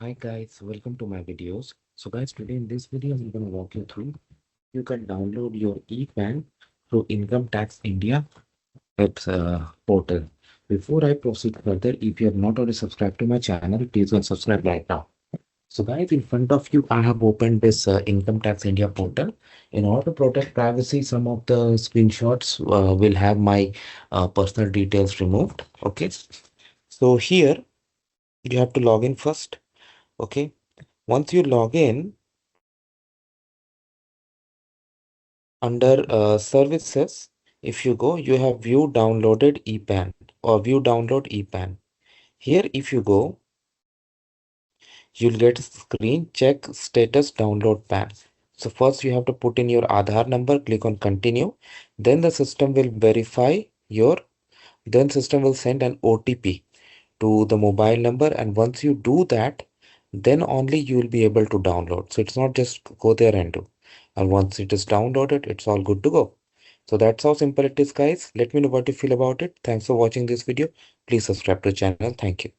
Hi guys, welcome to my videos. So guys, today in this video, I'm going to walk you through. You can download your ePAN through Income Tax India portal. Before I proceed further, if you have not already subscribed to my channel, please go and subscribe right now. So guys, in front of you, I have opened this Income Tax India portal. In order to protect privacy, some of the screenshots will have my personal details removed. Okay. So here, you have to log in first. Okay. Once you log in, under services, if you go, you have view downloaded ePAN or view download ePAN. Here, if you go, you'll get a screen check status download PAN. So first you have to put in your Aadhaar number, click on continue. Then the system will verify then system will send an OTP to the mobile number. And once you do that, then only you will be able to download. So it's not just go there and do. And once it is downloaded, it's all good to go. So that's how simple it is, guys. Let me know what you feel about it. Thanks for watching this video. Please subscribe to the channel. Thank you.